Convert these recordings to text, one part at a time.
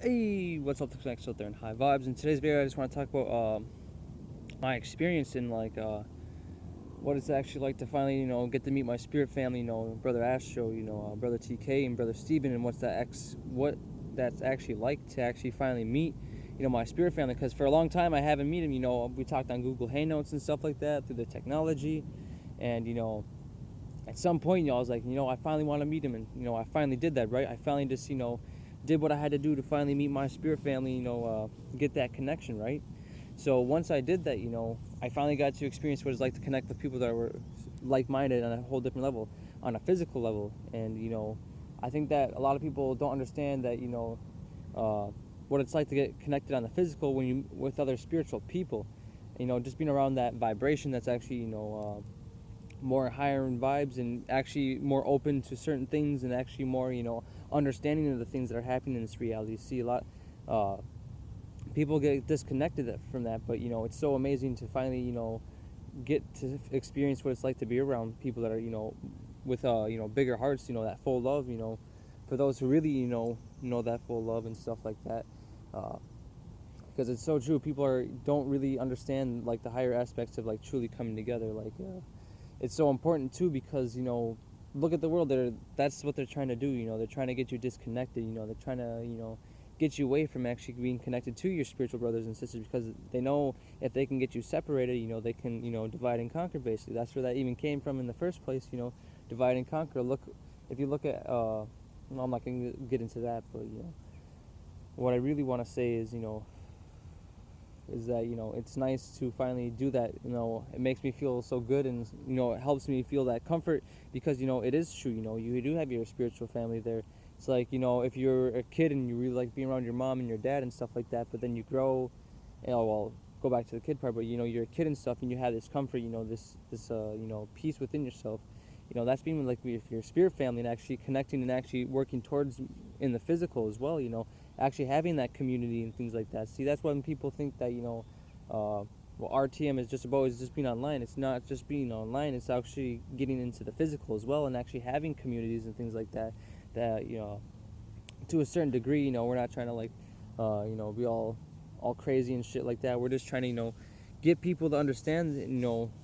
Hey, what's up, the Connects out there in High Vibes? In today's video, I just want to talk about my experience in what it's actually like to finally, get to meet my spirit family. Brother Astro, brother TK, and brother Steven, and what that's actually like to actually finally meet, my spirit family. Because for a long time, I haven't met him. We talked on Google Hangouts and stuff like that through the technology, and at some point, I was like, I finally want to meet him, and I finally did that, right? I finally just, did what I had to do to finally meet my spirit family, get that connection, right? So once I did that, I finally got to experience what it's like to connect with people that were like-minded on a whole different level, on a physical level, and I think that a lot of people don't understand that, uh, what it's like to get connected on the physical when you with other spiritual people, just being around that vibration that's actually, more higher in vibes and actually more open to certain things and actually more understanding of the things that are happening in this reality. You see a lot uh, people get disconnected from that, but it's so amazing to finally get to experience what it's like to be around people that are with bigger hearts, that full love, for those who really know that full love and stuff like that. uh, because it's so true, people don't really understand like the higher aspects of like truly coming together, it's so important too, because look at the world, that's what they're trying to do. They're trying to get you disconnected. They're trying to get you away from actually being connected to your spiritual brothers and sisters, because they know if they can get you separated, they can divide and conquer. Basically, that's where that even came from in the first place. Divide and conquer. Look, if you look at well, I'm not going to get into that, but what I really want to say is that it's nice to finally do that. It makes me feel so good, and it helps me feel that comfort, because it is true. You do have your spiritual family there. It's like, if you're a kid and you really like being around your mom and your dad and stuff like that, but then you grow, well, go back to the kid part, but you're a kid and stuff, and you have this comfort, this peace within yourself. That's being like with your spirit family, and actually connecting and actually working towards in the physical as well. Actually having that community and things like that. See, that's when people think that well, RTM is just being online. It's not just being online. It's actually getting into the physical as well, and actually having communities and things like that. That to a certain degree, we're not trying to like be all crazy and shit like that. We're just trying to get people to understand,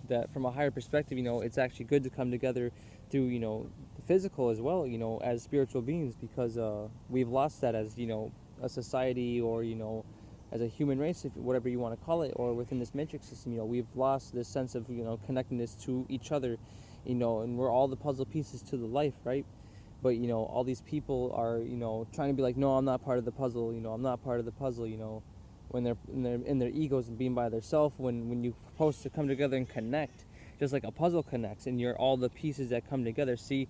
that from a higher perspective, it's actually good to come together through, the physical as well, as spiritual beings, because we've lost that as, a society, or, as a human race, if whatever you want to call it, or within this matrix system. We've lost this sense of, connectedness to each other, and we're all the puzzle pieces to the life, right? But all these people are trying to be like, no, I'm not part of the puzzle. I'm not part of the puzzle. When they're in their egos and being by themselves, when you're supposed to come together and connect, just like a puzzle connects, and you're all the pieces that come together. See,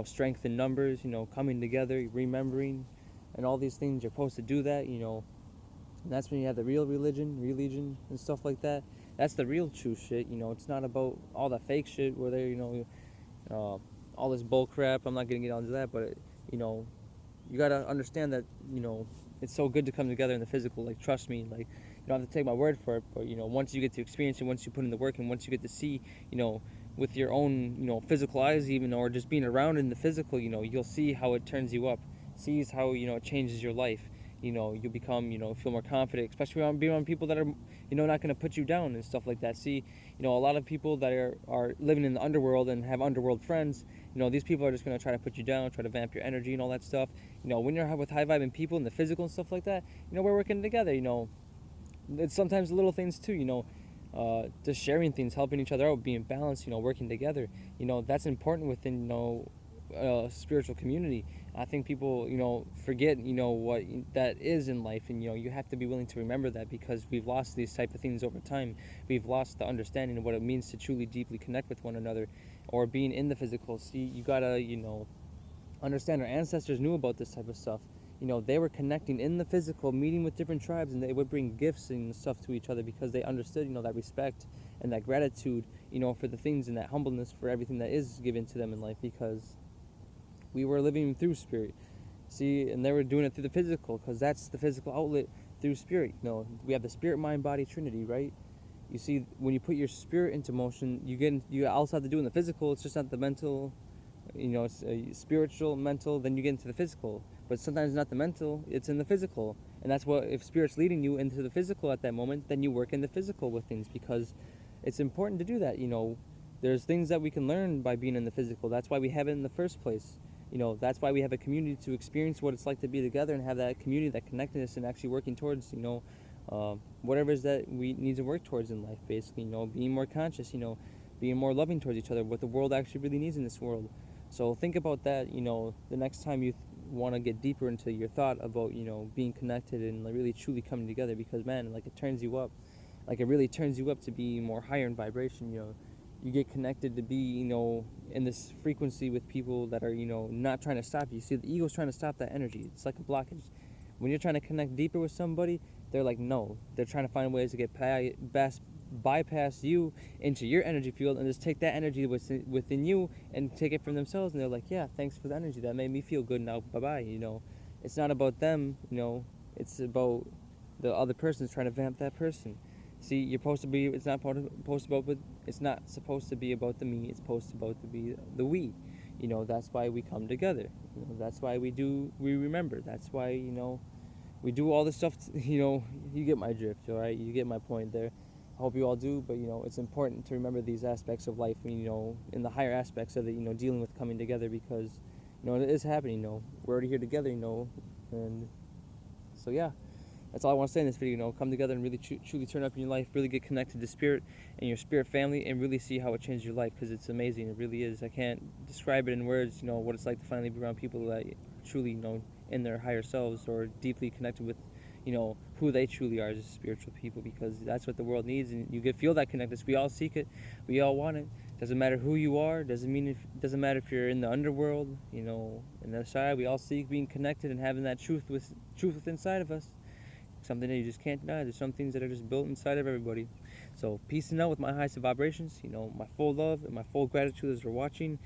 strength in numbers, coming together, remembering, and all these things. You're supposed to do that. And that's when you have the real religion and stuff like that. That's the real true shit. It's not about all the fake shit where they're uh, all this bull crap. I'm not gonna get onto that, but you know, you gotta understand that it's so good to come together in the physical. Like, trust me, like, you don't have to take my word for it, but once you get to experience it, once you put in the work, and once you get to see, with your own physical eyes, even, or just being around in the physical, you'll see how it turns you up, sees how it changes your life. You become, feel more confident, especially around being around people that are not going to put you down and stuff like that. See, a lot of people that are living in the underworld and have underworld friends, these people are just going to try to put you down, try to vamp your energy and all that stuff. When you're with high vibing people in the physical and stuff like that, we're working together. It's sometimes little things too. Just sharing things, helping each other out, being balanced. Working together. That's important within spiritual community. I think people forget what that is in life, and you have to be willing to remember that, because we've lost these type of things over time. We've lost the understanding of what it means to truly deeply connect with one another, or being in the physical. See, you gotta understand our ancestors knew about this type of stuff. They were connecting in the physical, meeting with different tribes, and they would bring gifts and stuff to each other, because they understood, that respect and that gratitude, for the things, and that humbleness for everything that is given to them in life, because we were living through spirit. See, and they were doing it through the physical, because that's the physical outlet through spirit. We have the spirit, mind, body trinity, right? You see, when you put your spirit into motion, you also have to do it in the physical. It's just not the mental, it's spiritual, mental, then you get into the physical. But sometimes not the mental, it's in the physical. And that's what, if spirit's leading you into the physical at that moment, then you work in the physical with things, because it's important to do that. There's things that we can learn by being in the physical. That's why we have it in the first place. That's why we have a community, to experience what it's like to be together and have that community, that connectedness, and actually working towards, whatever it is that we need to work towards in life, basically. Being more conscious, being more loving towards each other, what the world actually really needs in this world. So think about that, the next time you want to get deeper into your thought about, being connected and like really truly coming together, because man, like, it turns you up. Like, it really turns you up to be more higher in vibration. You get connected to be, in this frequency with people that are, not trying to stop you. See, the ego's trying to stop that energy. It's like a blockage. When you're trying to connect deeper with somebody, they're like, no. They're trying to find ways to get bypass you into your energy field, and just take that energy within you and take it from themselves. And they're like, yeah, thanks for the energy. That made me feel good. Now, bye-bye. It's not about them. It's about the other person's trying to vamp that person. See, you're supposed to be. It's not supposed to be about the me. It's supposed to be the we. That's why we come together. That's why we remember. That's why we do all this stuff. You get my drift, all right. You get my point there. I hope you all do. But it's important to remember these aspects of life. In the higher aspects of it. Dealing with coming together, because it is happening. We're already here together. And so yeah. That's all I want to say in this video. Come together and really truly turn up in your life, really get connected to spirit and your spirit family, and really see how it changes your life, because it's amazing. It really is. I can't describe it in words, what it's like to finally be around people that truly, in their higher selves, or deeply connected with, who they truly are as spiritual people, because that's what the world needs. And you can feel that connectedness. We all seek it. We all want it. Doesn't matter who you are. Doesn't matter if you're in the underworld, in the side. We all seek being connected and having that truth within inside of us. Something that you just can't deny. There's some things that are just built inside of everybody. So peace and out with my highest vibrations. My full love and my full gratitude as you're watching.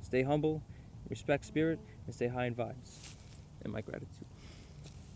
Stay humble, respect spirit, and stay high in vibes. And my gratitude.